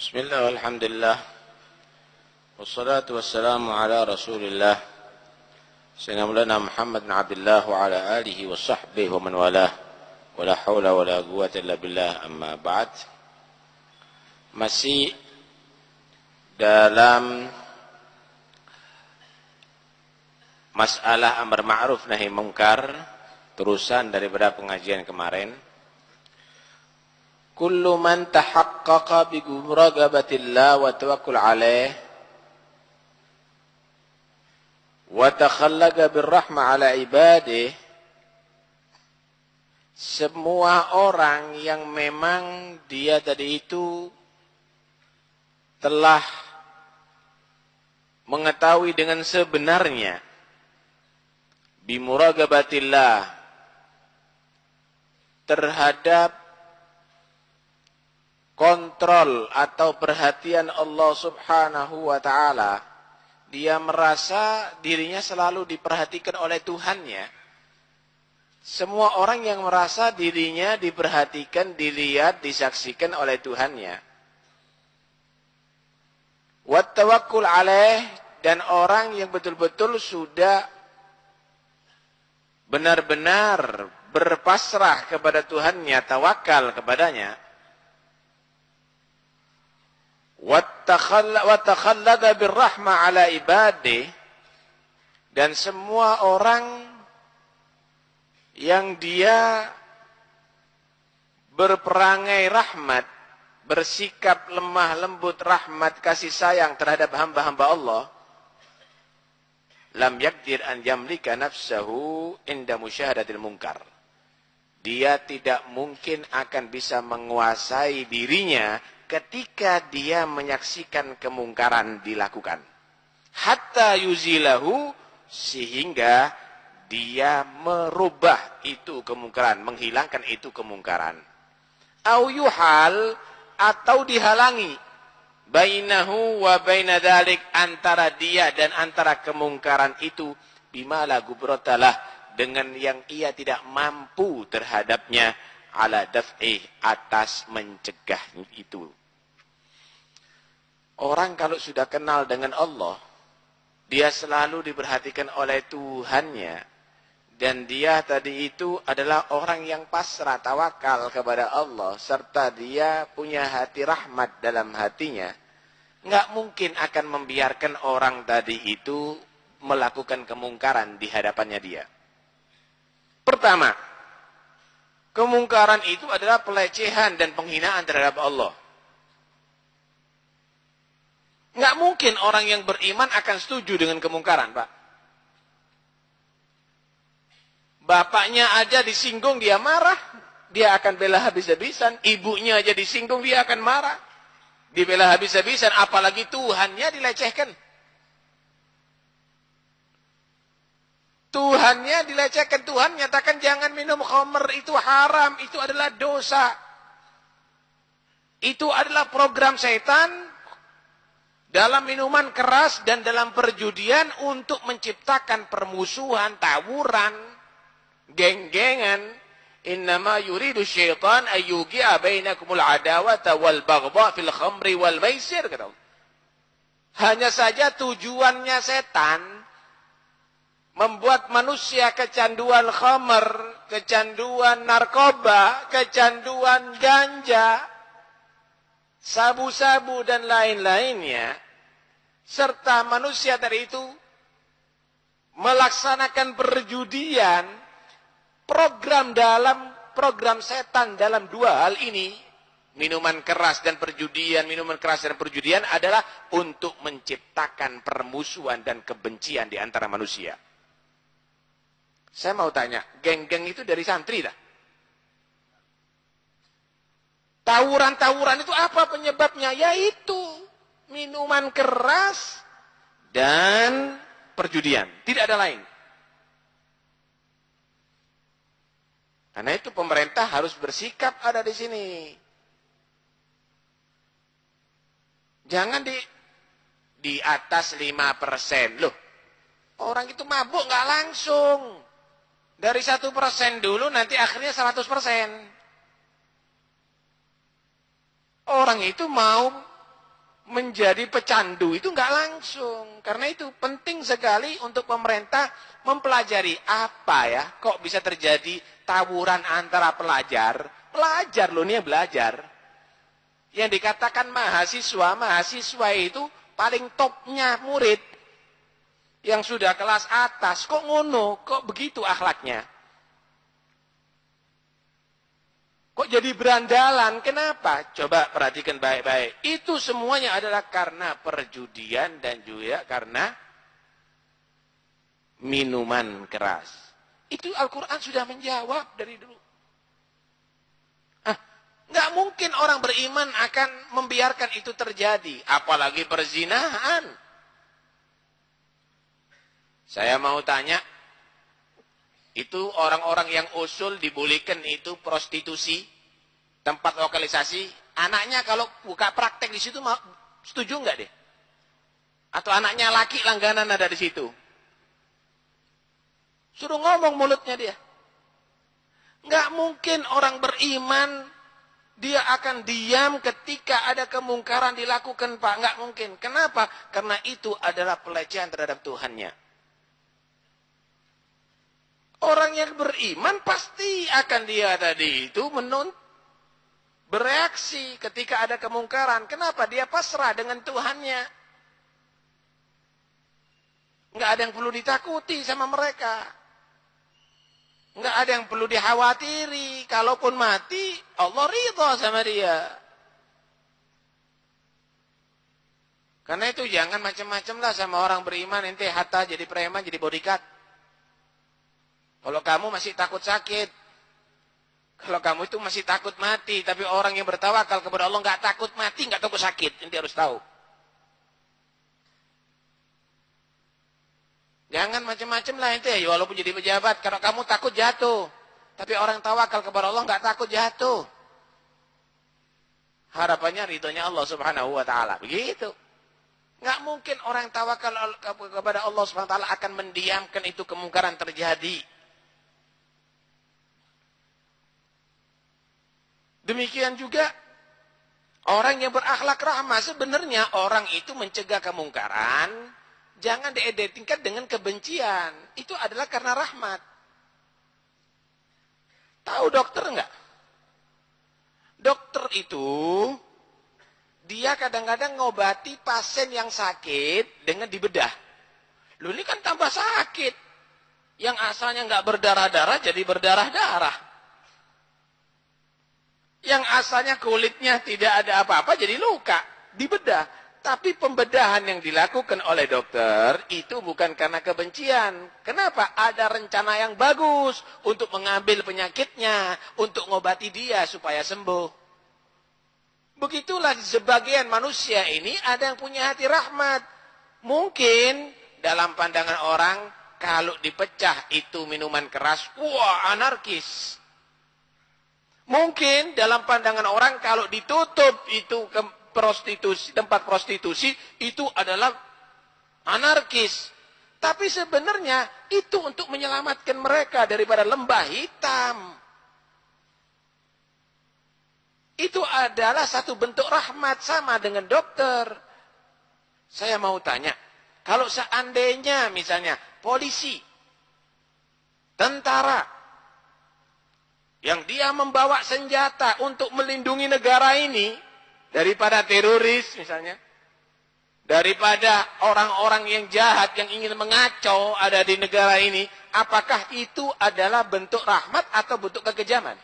Bismillah, alhamdulillah. Wassalatu wassalamu ala rasulillah Sayyidina Maulana Muhammad bin Abdullah wa ala alihi wa sahbihi wa man walah. Wa la hawla wa la quwwata illa billah, amma ba'd. Masih dalam masalah amar ma'ruf nahi mungkar, terusan daripada pengajian kemarin. Kullu man tahaqqaqa bi muraqabatillah wa tawakkul alaih wa takhallaqa birrahmah ala ibadih, semua orang yang memang dia tadi itu telah mengetahui dengan sebenarnya bi muraqabatillah terhadap kontrol atau perhatian Allah Subhanahu wa ta'ala, dia merasa dirinya selalu diperhatikan oleh Tuhannya. Semua orang yang merasa dirinya diperhatikan, dilihat, disaksikan oleh Tuhannya. Wat tawakkul alaih, dan orang yang betul-betul sudah benar-benar berpasrah kepada Tuhannya, tawakal kepadanya. Wa takhallaqa birrahmah ala ibadih, dan semua orang yang dia berperangai rahmat, bersikap lemah lembut rahmat kasih sayang terhadap hamba-hamba Allah, lam yaqdir an yamlika nafsahu inda musyahadatil munkar. Dia tidak mungkin akan bisa menguasai dirinya ketika dia menyaksikan kemungkaran dilakukan. Hatta yuzilahu, sehingga dia merubah itu kemungkaran, menghilangkan itu kemungkaran. Au yuhal, atau dihalangi, bainahu wa baina dzalik, antara dia dan antara kemungkaran itu, bima la gubratalah, dengan yang ia tidak mampu terhadapnya, ala daf'ih, atas mencegah itu. Orang kalau sudah kenal dengan Allah, dia selalu diperhatikan oleh Tuhannya, dan dia tadi itu adalah orang yang pasrah tawakal kepada Allah, serta dia punya hati rahmat dalam hatinya, nggak mungkin akan membiarkan orang tadi itu melakukan kemungkaran di hadapannya dia. Pertama, kemungkaran itu adalah pelecehan dan penghinaan terhadap Allah. Nggak mungkin orang yang beriman akan setuju dengan kemungkaran, Pak. Bapaknya aja disinggung, dia marah. Dia akan bela habis-habisan. Ibunya aja disinggung, dia akan marah. Dibela habis-habisan, apalagi Tuhannya dilecehkan. Tuhannya dilecehkan. Tuhan nyatakan jangan minum khamr, itu haram, itu adalah dosa. Itu adalah program setan dalam minuman keras dan dalam perjudian untuk menciptakan permusuhan, tawuran, geng-gengan. Innama yuridu syaitan ayyuqi'a bainakumul adawata wal baghdha fil khamri wal maisir, kata Allah. Hanya saja tujuannya setan membuat manusia kecanduan khamr, kecanduan narkoba, kecanduan ganja, sabu-sabu dan lain-lainnya, serta manusia tadi itu melaksanakan perjudian. Program setan dalam dua hal ini, minuman keras dan perjudian, adalah untuk menciptakan permusuhan dan kebencian di antara manusia. Saya mau tanya, geng-geng itu dari santri dah? Tawuran-tawuran itu apa penyebabnya? Yaitu minuman keras dan perjudian. Tidak ada lain. Karena itu pemerintah harus bersikap ada di sini. Jangan di atas 5%. Loh, orang itu mabuk nggak langsung. Dari 1% dulu, nanti akhirnya 100%. Orang itu mau menjadi pecandu itu nggak langsung. Karena itu penting sekali untuk pemerintah mempelajari apa ya, kok bisa terjadi tawuran antara pelajar. Pelajar loh nih yang belajar. Yang dikatakan mahasiswa itu paling topnya murid. Yang sudah kelas atas, kok ngono, kok begitu akhlaknya. Kok jadi berandalan? Kenapa? Coba perhatikan baik-baik. Itu semuanya adalah karena perjudian dan juga karena minuman keras. Itu Al-Quran sudah menjawab dari dulu. Nggak mungkin orang beriman akan membiarkan itu terjadi. Apalagi perzinahan. Saya mau tanya, itu orang-orang yang usul dibolehkan itu prostitusi, tempat lokalisasi, anaknya kalau buka praktek di situ setuju nggak deh? Atau anaknya laki langganan ada di situ? Suruh ngomong mulutnya dia. Nggak mungkin orang beriman dia akan diam ketika ada kemungkaran dilakukan, Pak. Nggak mungkin. Kenapa? Karena itu adalah pelecehan terhadap Tuhannya. Orang yang beriman pasti akan dia tadi itu bereaksi ketika ada kemungkaran. Kenapa? Dia pasrah dengan Tuhannya. Nggak ada yang perlu ditakuti sama mereka. Nggak ada yang perlu dikhawatiri. Kalaupun mati, Allah ridha sama dia. Karena itu jangan macam-macam lah sama orang beriman. Ente hatta jadi preman, jadi bodyguard. Kalau kamu masih takut sakit, kalau kamu itu masih takut mati, tapi orang yang bertawakal kepada Allah nggak takut mati, nggak takut sakit, ente harus tahu. Jangan macam-macam lah ente, walaupun jadi pejabat, kalau kamu takut jatuh, tapi orang tawakal kepada Allah nggak takut jatuh. Harapannya ridhonya Allah Subhanahu Wa Taala, begitu. Nggak mungkin orang tawakal kepada Allah Subhanahu Wa Taala akan mendiamkan itu kemungkaran terjadi. Demikian juga orang yang berakhlak rahmah, sebenarnya orang itu mencegah kemungkaran, jangan diidentikan dengan kebencian. Itu adalah karena rahmat. Tahu dokter enggak? Dokter itu dia kadang-kadang ngobati pasien yang sakit dengan dibedah. Loh ini kan tambah sakit. Yang asalnya enggak berdarah-darah jadi berdarah-darah. Yang asalnya kulitnya tidak ada apa-apa jadi luka, dibedah. Tapi pembedahan yang dilakukan oleh dokter itu bukan karena kebencian. Kenapa? Ada rencana yang bagus untuk mengambil penyakitnya, untuk ngobati dia supaya sembuh. Begitulah sebagian manusia ini ada yang punya hati rahmat. Mungkin dalam pandangan orang kalau dipecah itu minuman keras, wah anarkis. Mungkin dalam pandangan orang kalau ditutup itu ke prostitusi, tempat prostitusi itu adalah anarkis. Tapi sebenarnya itu untuk menyelamatkan mereka daripada lembah hitam. Itu adalah satu bentuk rahmat sama dengan dokter. Saya mau tanya, kalau seandainya misalnya polisi, tentara, yang dia membawa senjata untuk melindungi negara ini daripada teroris misalnya, daripada orang-orang yang jahat yang ingin mengacau ada di negara ini, apakah itu adalah bentuk rahmat atau bentuk kekejaman?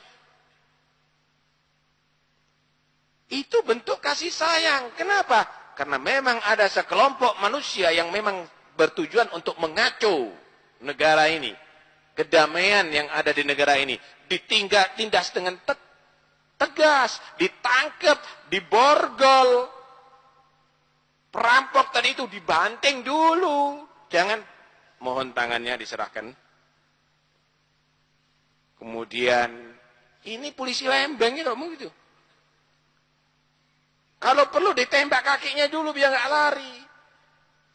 Itu bentuk kasih sayang. Kenapa? Karena memang ada sekelompok manusia yang memang bertujuan untuk mengacau negara ini, kedamaian yang ada di negara ini. Ditindas dengan tegas, ditangkap, diborgol. Perampok tadi itu dibanting dulu. Jangan, mohon tangannya diserahkan. Kemudian, ini polisi Lembang gitu, gitu. Kalau perlu ditembak kakinya dulu biar nggak lari.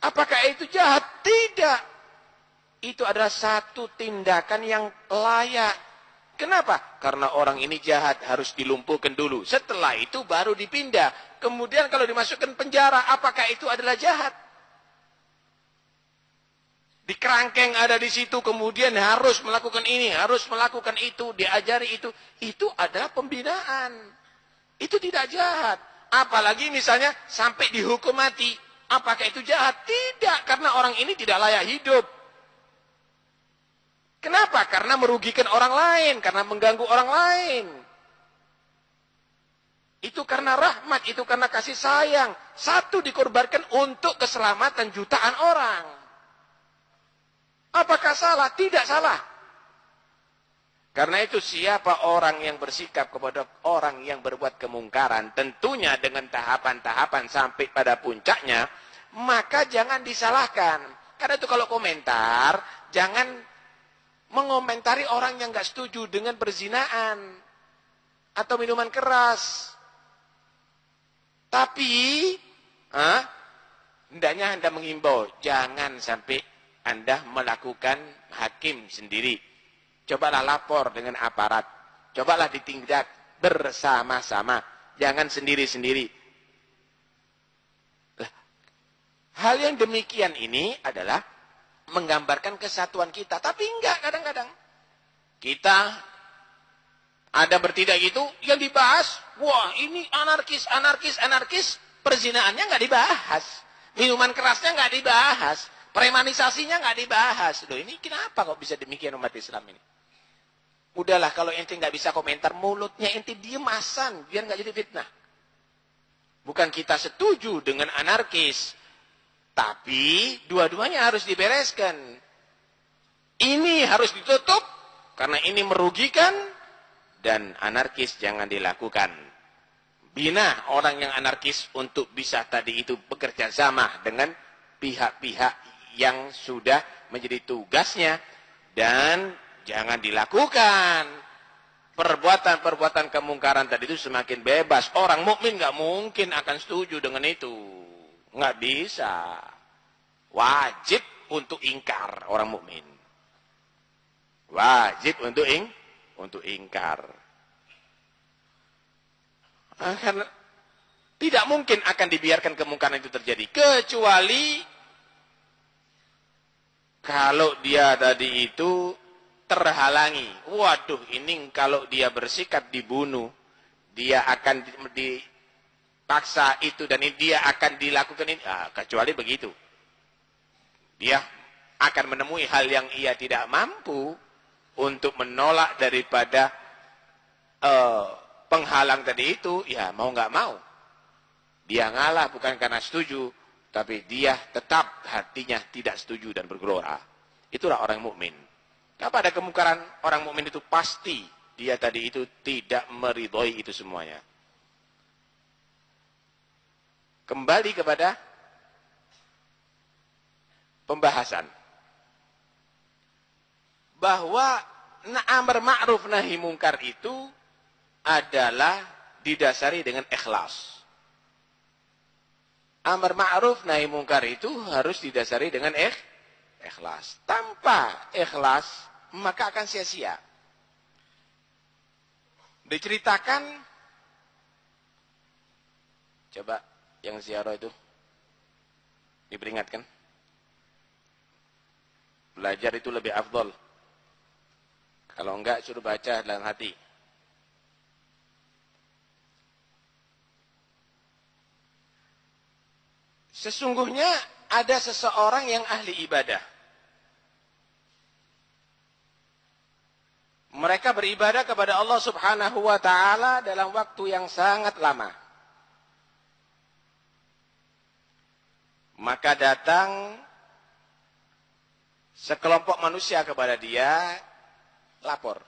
Apakah itu jahat? Tidak. Itu adalah satu tindakan yang layak. Kenapa? Karena orang ini jahat, harus dilumpuhkan dulu. Setelah itu baru dipindah kemudian kalau dimasukkan penjara, apakah itu adalah jahat? Di kerangkeng ada di situ, kemudian harus melakukan ini, harus melakukan itu, diajari itu adalah pembinaan. Itu tidak jahat. Apalagi misalnya sampai dihukum mati, apakah itu jahat? Tidak, karena orang ini tidak layak hidup. Kenapa? Karena merugikan orang lain, karena mengganggu orang lain. Itu karena rahmat, itu karena kasih sayang. Satu dikorbankan untuk keselamatan jutaan orang. Apakah salah? Tidak salah. Karena itu siapa orang yang bersikap kepada orang yang berbuat kemungkaran, tentunya dengan tahapan-tahapan sampai pada puncaknya, maka jangan disalahkan. Karena itu kalau komentar, jangan mengomentari orang yang nggak setuju dengan perzinaan atau minuman keras. Tapi, hendaknya Anda menghimbau, jangan sampai Anda melakukan hakim sendiri. Cobalah lapor dengan aparat. Cobalah ditindak bersama-sama. Jangan sendiri-sendiri. Hal yang demikian ini adalah menggambarkan kesatuan kita. Tapi enggak kadang-kadang. Kita ada bertindak gitu, yang dibahas, wah ini anarkis, anarkis, anarkis. Perzinaannya enggak dibahas. Minuman kerasnya enggak dibahas. Premanisasinya nggak dibahas. Loh, ini kenapa kok bisa demikian umat Islam ini? Udahlah, kalau ente nggak bisa komentar, mulutnya ente diemasan, biar nggak jadi fitnah. Bukan kita setuju dengan anarkis, tapi dua-duanya harus dibereskan. Ini harus ditutup, karena ini merugikan, dan anarkis jangan dilakukan. Bina orang yang anarkis untuk bisa tadi itu bekerja sama dengan pihak-pihak yang sudah menjadi tugasnya, dan jangan dilakukan perbuatan-perbuatan kemungkaran tadi itu semakin bebas. Orang mukmin nggak mungkin akan setuju dengan itu, nggak bisa. Wajib untuk ingkar orang mukmin, wajib untuk ingkar. Karena tidak mungkin akan dibiarkan kemungkaran itu terjadi, kecuali kalau dia tadi itu terhalangi. Waduh, ini kalau dia bersikap dibunuh, dia akan dipaksa itu, dan dia akan dilakukan ini. Kecuali begitu. Dia akan menemui hal yang ia tidak mampu untuk menolak daripada penghalang tadi itu, ya mau nggak mau. Dia ngalah bukan karena setuju, tapi dia tetap hatinya tidak setuju dan bergelora. Itulah orang mukmin. Pada kemungkaran orang mukmin itu pasti dia tadi itu tidak meridhoi itu semuanya. Kembali kepada pembahasan bahwa amar ma'ruf nahi mungkar itu adalah didasari dengan ikhlas. Amar ma'ruf nahi mungkar itu harus didasari dengan ikhlas. Tanpa ikhlas, maka akan sia-sia. Diceritakan, coba yang ziarah itu diperingatkan. Belajar itu lebih afdol. Kalau enggak, suruh baca dalam hati. Sesungguhnya ada seseorang yang ahli ibadah. Mereka beribadah kepada Allah Subhanahu wa ta'ala dalam waktu yang sangat lama. Maka datang sekelompok manusia kepada dia, lapor.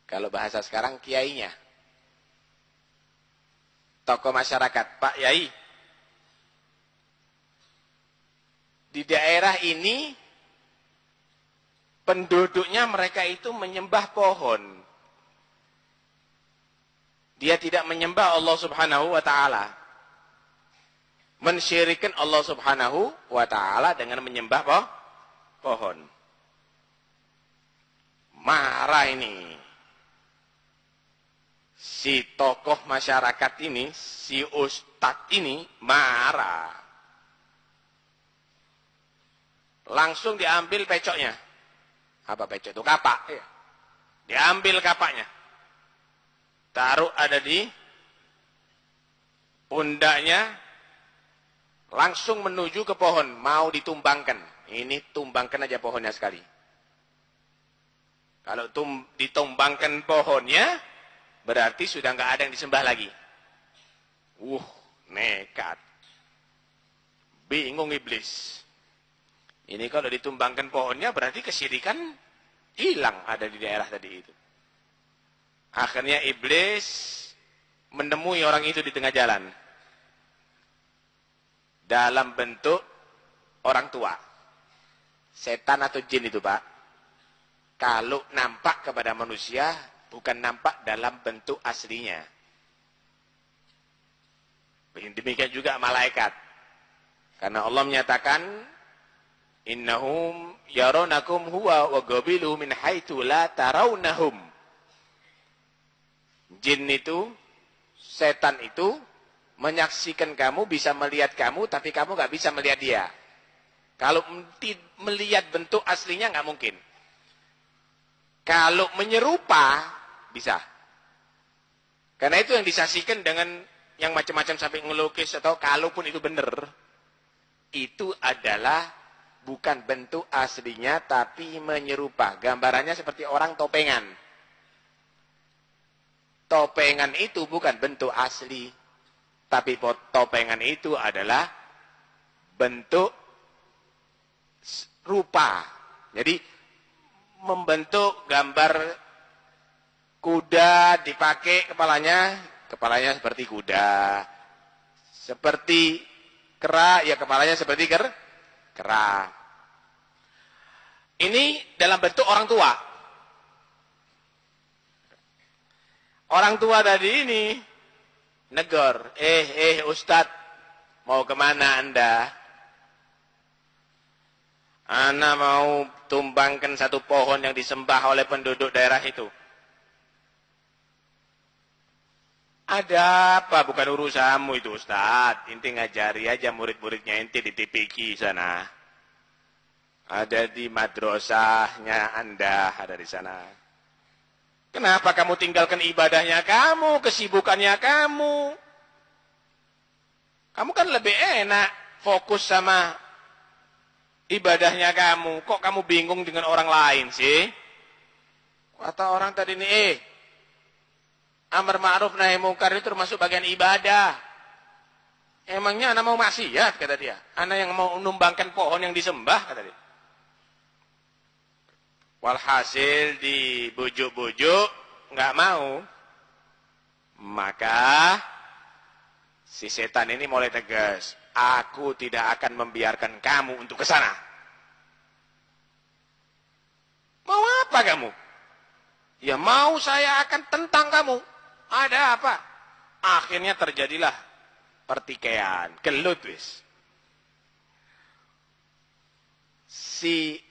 Kalau bahasa sekarang, kiainya. Tokoh masyarakat, Pak Yai. Di daerah ini, penduduknya mereka itu menyembah pohon. Dia tidak menyembah Allah Subhanahu wa ta'ala. Mensyirikkan Allah Subhanahu wa ta'ala dengan menyembah pohon. Marah ini. si tokoh masyarakat ini, si ustadz ini marah. Langsung diambil pecoknya. Apa pecok itu? Kapak. Ya. Diambil kapaknya. Taruh ada di pundaknya. Langsung menuju ke pohon. Mau ditumbangkan. Ini tumbangkan aja pohonnya sekali. Kalau ditumbangkan pohonnya, berarti sudah nggak ada yang disembah lagi. Nekat. Bingung iblis. Ini kalau ditumbangkan pohonnya berarti kesyirikan hilang ada di daerah tadi itu. Akhirnya iblis menemui orang itu di tengah jalan. Dalam bentuk orang tua. Setan atau jin itu, Pak. Kalau nampak kepada manusia, bukan nampak dalam bentuk aslinya. Demikian juga malaikat. Karena Allah menyatakan, innahum yaronakum huwa wa qabiluhu min haitsu la tarawnahum. Jin itu, setan itu menyaksikan kamu, bisa melihat kamu, tapi kamu nggak bisa melihat dia. Kalau melihat bentuk aslinya nggak mungkin. Kalau menyerupa bisa. Karena itu yang disaksikan dengan yang macam-macam sampai ngelukis atau kalaupun itu benar, itu adalah bukan bentuk aslinya tapi menyerupa. Gambarannya seperti orang topengan. Topengan itu bukan bentuk asli, tapi topengan itu adalah bentuk rupa. Jadi membentuk gambar kuda dipakai kepalanya seperti kuda. Seperti kera, ya kepalanya seperti kera. Ini dalam bentuk orang tua. Orang tua tadi ini negor, Ustadz, mau kemana Anda? Ana mau tumbangkan satu pohon yang disembah oleh penduduk daerah itu. Ada apa? Bukan urusanmu itu Ustadz. Inti ngajari aja murid-muridnya inti di TPQ sana. Ada di madrasahnya Anda, ada di sana. Kenapa kamu tinggalkan ibadahnya kamu, kesibukannya kamu? Kamu kan lebih enak fokus sama ibadahnya kamu. Kok kamu bingung dengan orang lain sih? Kata orang tadi ini, amar ma'ruf nahi mungkar itu termasuk bagian ibadah. Emangnya anak mau maksiat, kata dia. Anak yang mau menumbangkan pohon yang disembah, kata dia. Walhasil dibujuk-bujuk, nggak mau. Maka si setan ini mulai tegas. Aku tidak akan membiarkan kamu untuk ke sana. Mau apa kamu? Ya mau saya akan tentang kamu. Ada apa? Akhirnya terjadilah pertikaian. Gelut wis. Si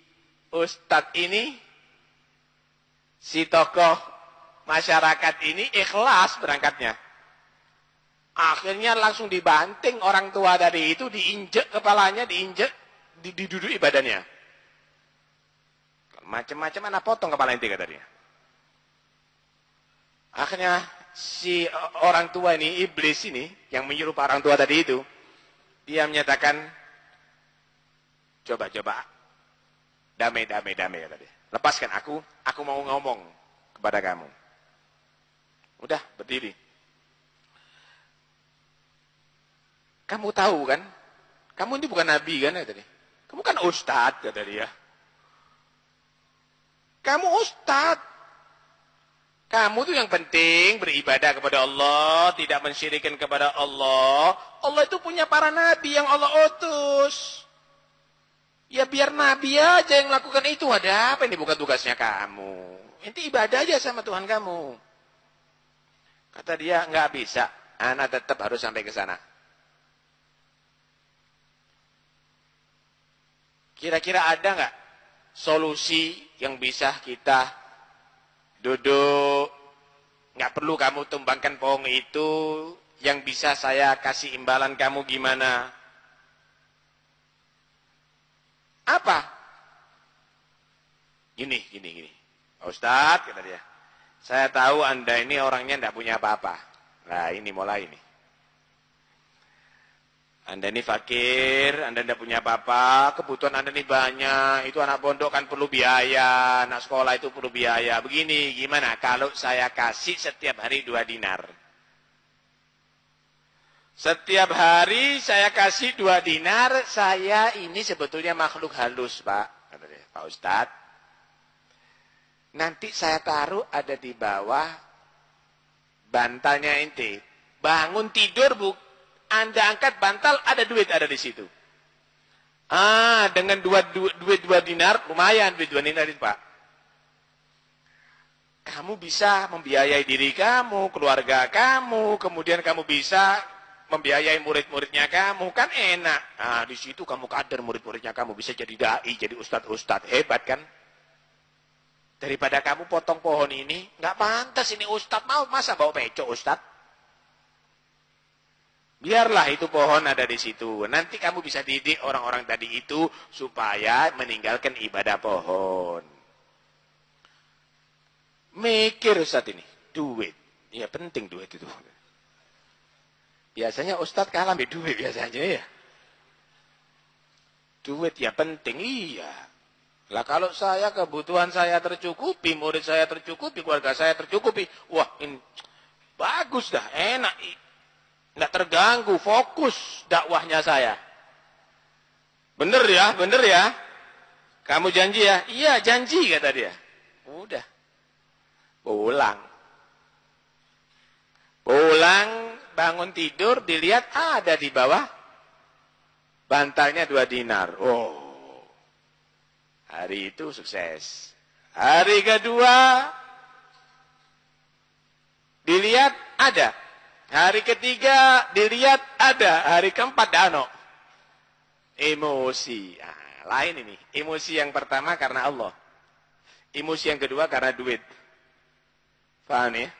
ustadz ini, si tokoh masyarakat ini ikhlas berangkatnya. Akhirnya langsung dibanting orang tua dari itu, diinjek kepalanya, diduduki badannya. Macam-macam anak potong kepala inti katanya. Akhirnya si orang tua ini, iblis ini, yang menyuruh orang tua tadi itu, dia menyatakan, coba, damai kata dia. Lepaskan aku mau ngomong kepada kamu. Udah, berdiri. Kamu tahu kan? Kamu ini bukan nabi kan? Kata dia. Kamu kan ustadz, kata dia. Kamu ustadz. Kamu tuh yang penting beribadah kepada Allah, tidak mensyirikkan kepada Allah. Allah itu punya para nabi yang Allah utus. Ya biar nabi aja yang lakukan itu. Ada apa ini bukan tugasnya kamu? Inti ibadah aja sama Tuhan kamu. Kata dia, nggak bisa. Anak tetap harus sampai ke sana. Kira-kira ada nggak solusi yang bisa kita duduk Nggak perlu kamu tumbangkan pohon itu, yang bisa saya kasih imbalan kamu gimana? Apa? Gini. Pak Ustadz, kata dia. Saya tahu Anda ini orangnya tidak punya apa-apa. Nah, ini mulai ini. Anda ini fakir, Anda tidak punya apa-apa, kebutuhan Anda ini banyak, itu anak pondok kan perlu biaya, anak sekolah itu perlu biaya. Begini, gimana kalau saya kasih setiap hari 2 dinar? Setiap hari saya kasih 2 dinar, saya ini sebetulnya makhluk halus, Pak. Kata dia, Pak Ustadz, nanti saya taruh ada di bawah bantalnya ente. Bangun tidur, Anda angkat bantal, ada duit ada di situ. Dengan duit 2 dinar, lumayan duit 2 dinar itu, Pak. Kamu bisa membiayai diri kamu, keluarga kamu, kemudian kamu bisa membiayai murid-muridnya kamu, kan enak. Nah, di situ kamu kader murid-muridnya kamu, bisa jadi dai, jadi ustadz-ustadz, hebat kan? Daripada kamu potong pohon ini, nggak pantas ini ustadz, mau masa bawa pecok ustadz? Biarlah itu pohon ada di situ. Nanti kamu bisa didik orang-orang tadi itu supaya meninggalkan ibadah pohon. Mikir Ustadz ini, duit. Ya penting duit itu. Biasanya Ustadz kalah ambil duit biasanya ya. Duit ya penting, iya. Lah kalau saya kebutuhan saya tercukupi, murid saya tercukupi, keluarga saya tercukupi, wah ini bagus dah, enak. Nggak terganggu, fokus dakwahnya saya. Bener ya? Kamu janji ya? Iya janji, kata dia. Udah. Pulang, bangun tidur, dilihat ada di bawah bantalnya 2 dinar. Oh, hari itu sukses. Hari kedua, dilihat ada. Hari ketiga dilihat ada, hari keempat dano. Emosi. Lain ini. Emosi yang pertama karena Allah. Emosi yang kedua karena duit. Paham ya?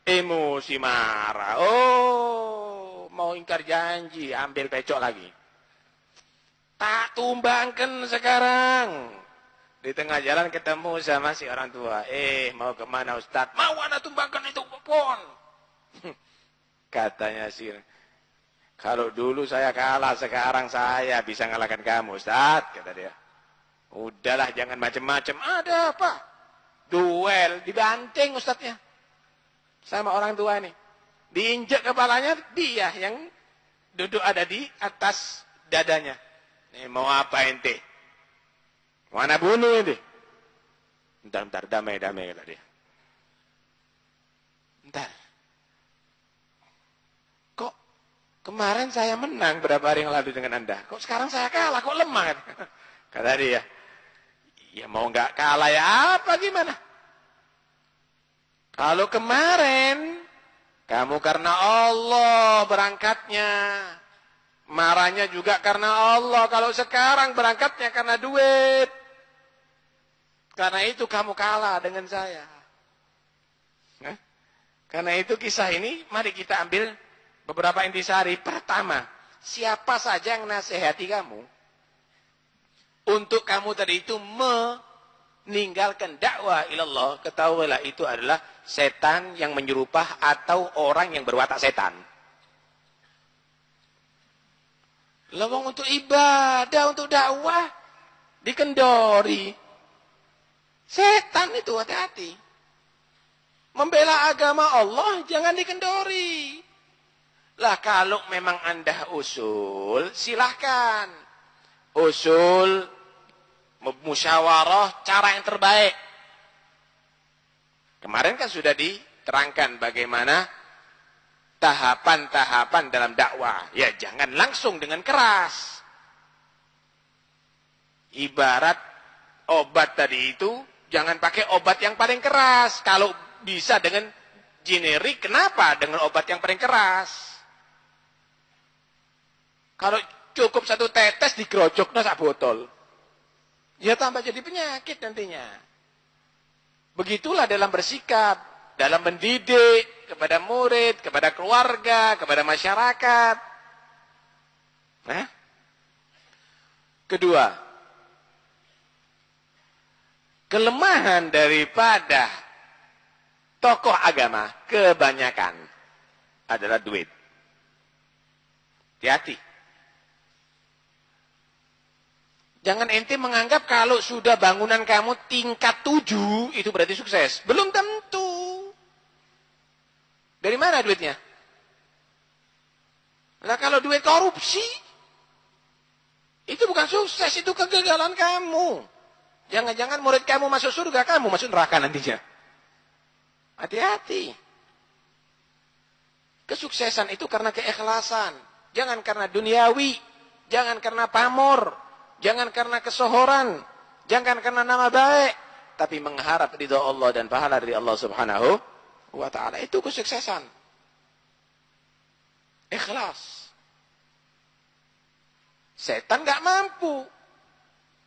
Emosi marah. Oh, mau ingkar janji, ambil pecok lagi. Tak tumbangkan sekarang. Di tengah jalan ketemu sama si orang tua. Mau kemana Ustadz? Mau anak tumbangkan itu pohon. Katanya sih, kalau dulu saya kalah, sekarang saya bisa ngalahkan kamu, Ustaz, kata dia. Udahlah, jangan macam-macam. Ada apa? Duel, dibanting Ustaznya. Sama orang tua ini. Diinjak kepalanya, dia yang duduk ada di atas dadanya. Nih, mau apa ente? Mana bunuh ente? Bentar, damai, kata dia. Bentar. Kemarin saya menang berapa hari yang lalu dengan Anda. Kok sekarang saya kalah? Kok lemah? Kata dia. Ya mau nggak kalah ya apa gimana? Kalau kemarin kamu karena Allah berangkatnya. Marahnya juga karena Allah. Kalau sekarang berangkatnya karena duit. Karena itu kamu kalah dengan saya. Karena itu kisah ini mari kita ambil beberapa intisari. Pertama, siapa saja yang nasihati kamu untuk kamu tadi itu meninggalkan dakwah ilallah, ketahuilah itu adalah setan yang menyerupah atau orang yang berwatak setan. Lawang untuk ibadah, untuk dakwah dikendori. Setan itu hati-hati. Membela agama Allah jangan dikendori. Lah kalau memang Anda usul, silahkan. Usul, musyawarah, cara yang terbaik. Kemarin kan sudah diterangkan bagaimana tahapan-tahapan dalam dakwah. Ya jangan langsung dengan keras. Ibarat obat tadi itu, jangan pakai obat yang paling keras. Kalau bisa dengan generik, kenapa dengan obat yang paling keras? Kalau cukup 1 tetes digerojoknya sak botol. Ya tambah jadi penyakit nantinya. Begitulah dalam bersikap, dalam mendidik, kepada murid, kepada keluarga, kepada masyarakat. Nah. Kedua, kelemahan daripada tokoh agama kebanyakan adalah duit. Hati-hati. Jangan ente menganggap kalau sudah bangunan kamu tingkat 7 itu berarti sukses. Belum tentu. Dari mana duitnya? Lah kalau duit korupsi, itu bukan sukses, itu kegagalan kamu. Jangan-jangan murid kamu masuk surga, kamu masuk neraka nantinya. Hati-hati. Kesuksesan itu karena keikhlasan. Jangan karena duniawi. Jangan karena pamor. Jangan karena kesohoran. Jangan karena nama baik. Tapi mengharap ridha Allah dan pahala dari Allah subhanahu wa ta'ala. Itu kesuksesan. Ikhlas. Setan gak mampu.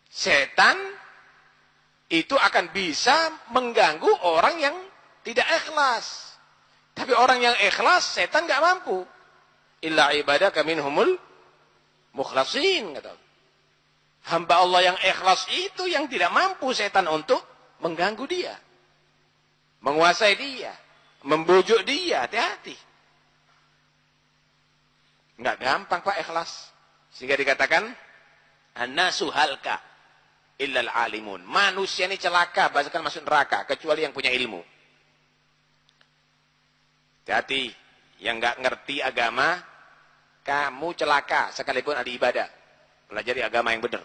Setan itu akan bisa mengganggu orang yang tidak ikhlas. Tapi orang yang ikhlas, setan gak mampu. Illa ibadaka minhumul mukhlasin. Hamba Allah yang ikhlas itu yang tidak mampu setan untuk mengganggu dia. Menguasai dia. Membujuk dia. Hati-hati. Gak gampang Pak ikhlas. Sehingga dikatakan an-nasu halka illal alimun. Manusia ini celaka, bahkan masuk neraka kecuali yang punya ilmu. Hati, yang enggak ngerti agama, kamu celaka sekalipun ada ibadah. Pelajari agama yang benar.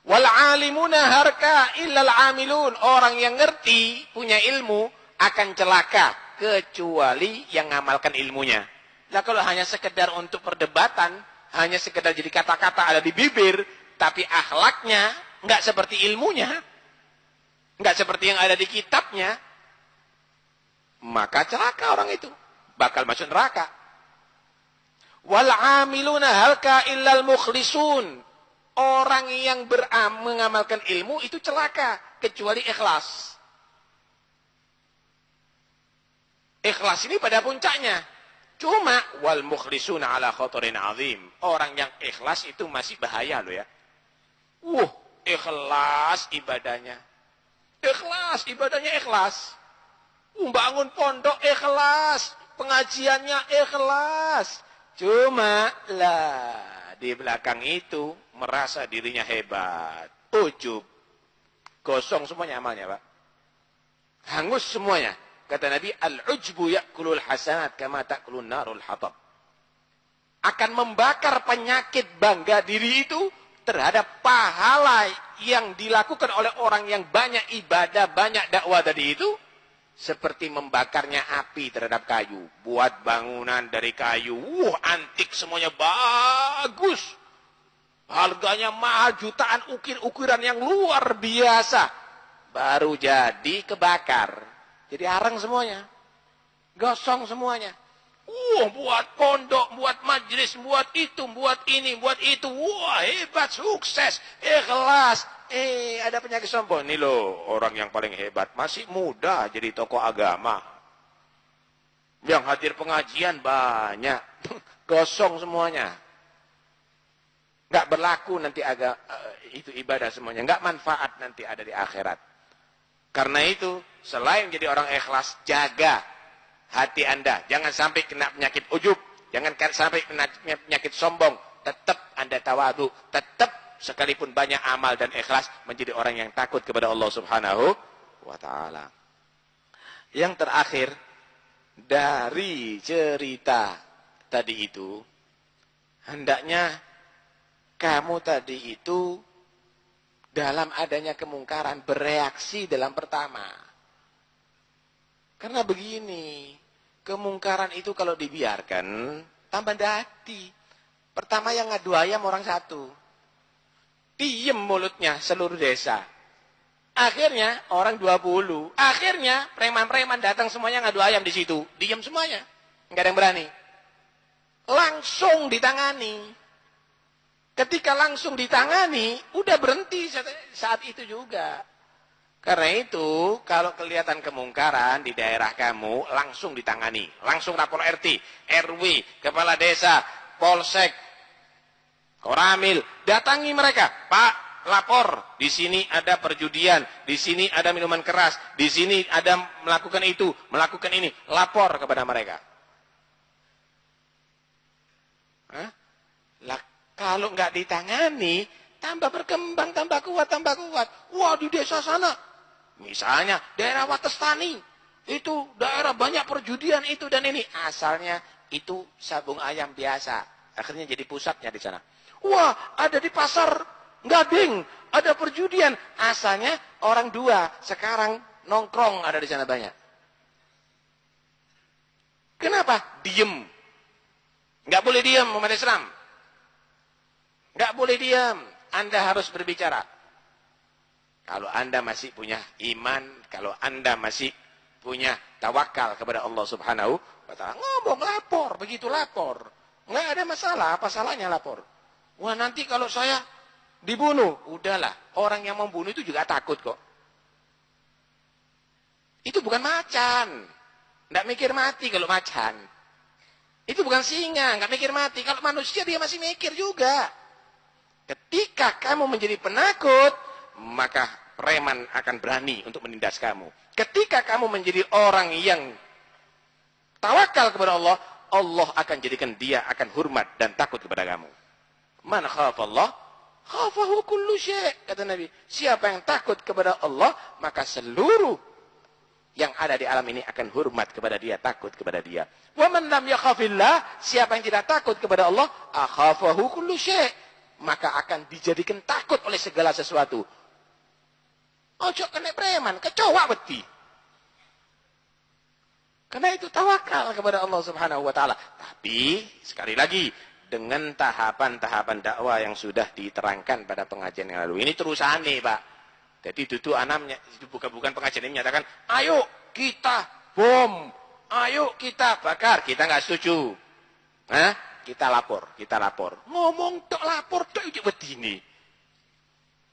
Wal alimuna harka illal amilun. Orang yang ngerti, punya ilmu akan celaka kecuali yang ngamalkan ilmunya. Nah, kalau hanya sekedar untuk perdebatan, hanya sekedar jadi kata-kata ada di bibir, tapi akhlaknya nggak seperti ilmunya, nggak seperti yang ada di kitabnya, maka celaka orang itu, bakal masuk neraka. Wal amiluna halka illal mukhlisun. Orang yang mengamalkan ilmu itu celaka kecuali ikhlas. Ikhlas ini pada puncaknya. Cuma wal mukhlisuna ala khatarin azim. Orang yang ikhlas itu masih bahaya loh ya. Ikhlas ibadahnya. Ikhlas ibadahnya ikhlas. Bangun pondok ikhlas, pengajiannya ikhlas. Cuma lah di belakang itu merasa dirinya hebat. Ujub. Gosong semuanya amalnya, Pak. Hangus semuanya. Kata Nabi, al-ujbu ya'kulul hasanat kama ta'kulun narul hatab. Akan membakar penyakit bangga diri itu terhadap pahala yang dilakukan oleh orang yang banyak ibadah, banyak dakwah tadi itu, seperti membakarnya api terhadap kayu. Buat bangunan dari kayu. Antik semuanya bagus. Harganya mahal, jutaan, ukir-ukiran yang luar biasa. Baru jadi kebakar. Jadi arang semuanya. Gosong semuanya. Buat pondok, buat majelis, buat itu, buat ini, buat itu. Hebat, sukses, ikhlas. Ada penyakit sombong. Ini loh, orang yang paling hebat. Masih muda jadi tokoh agama. Yang hadir pengajian banyak. Gosong semuanya. Nggak berlaku nanti itu ibadah semuanya. Nggak manfaat nanti ada di akhirat. Karena itu, selain jadi orang ikhlas, jaga hati Anda. Jangan sampai kena penyakit ujub. Jangan sampai kena penyakit sombong. Tetap Anda tawadu. Tetap sekalipun banyak amal dan ikhlas, menjadi orang yang takut kepada Allah subhanahu wa ta'ala. Yang terakhir, dari cerita tadi itu, hendaknya kamu tadi itu dalam adanya kemungkaran bereaksi dalam pertama. Karena begini, kemungkaran itu kalau dibiarkan tambah dati. Pertama yang ngadu ayam orang satu. Diem mulutnya seluruh desa. Akhirnya orang 20. Akhirnya preman-preman datang semuanya ngadu ayam di situ. Diem semuanya. Enggak ada yang berani. Langsung ditangani. Ketika langsung ditangani, udah berhenti saat itu juga. Karena itu, kalau kelihatan kemungkaran di daerah kamu, langsung ditangani. Langsung lapor RT, RW, kepala desa, polsek, koramil. Datangi mereka. Pak, lapor. Di sini ada perjudian. Di sini ada minuman keras. Di sini ada melakukan itu, melakukan ini. Lapor kepada mereka. Hah? Lah, kalau nggak ditangani, tambah berkembang, tambah kuat, tambah kuat. Wah, di desa sana. Misalnya daerah Watestani, itu daerah banyak perjudian itu dan ini. Asalnya itu sabung ayam biasa. Akhirnya jadi pusatnya di sana. Wah, ada di pasar Gading, ada perjudian. Asalnya orang dua, sekarang nongkrong ada di sana banyak. Kenapa? Diem. Nggak boleh diem umat Islam. Nggak boleh diem. Anda harus berbicara. Kalau Anda masih punya iman, kalau Anda masih punya tawakal kepada Allah Subhanahu wa Ta'ala, ngomong, lapor, begitu lapor. Nggak ada masalah, apa salahnya lapor? Wah, nanti kalau saya dibunuh, udahlah. Orang yang membunuh itu juga takut kok. Itu bukan macan. Nggak mikir mati kalau macan. Itu bukan singa, nggak mikir mati. Kalau manusia dia masih mikir juga. Ketika kamu menjadi penakut, maka preman akan berani untuk menindas kamu. Ketika kamu menjadi orang yang tawakal kepada Allah, Allah akan jadikan dia akan hormat dan takut kepada kamu. Man khafallah, khafahu kullu syai', kata Nabi. Siapa yang takut kepada Allah, maka seluruh yang ada di alam ini akan hormat kepada dia, takut kepada dia. Wa man lam yakhafillah, siapa yang tidak takut kepada Allah, akhafahu kullu syai', maka akan dijadikan takut oleh segala sesuatu. Ojo kena preman, kecoa beti. Karena itu tawakal kepada Allah Subhanahu wa Ta'ala. Tapi sekali lagi, dengan tahapan-tahapan dakwah yang sudah diterangkan pada pengajian yang lalu. Ini terusan nih, Pak. Jadi itu anamnya, itu bukan pengajian ini menyatakan, ayo kita bom, ayo kita bakar. Kita nggak setuju. Nah, kita lapor. Ngomong tok lapor tok itu begini.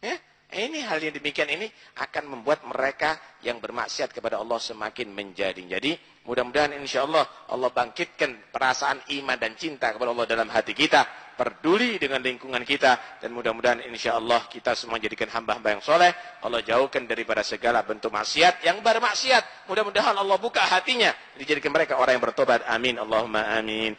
Ya? Ini hal yang demikian ini akan membuat mereka yang bermaksiat kepada Allah semakin menjadi. Jadi mudah-mudahan insya Allah Allah bangkitkan perasaan iman dan cinta kepada Allah dalam hati kita. Peduli dengan lingkungan kita. Dan mudah-mudahan insya Allah kita semua jadikan hamba-hamba yang soleh. Allah jauhkan daripada segala bentuk maksiat yang bermaksiat. Mudah-mudahan Allah buka hatinya. Dijadikan mereka orang yang bertobat. Amin. Allahumma amin.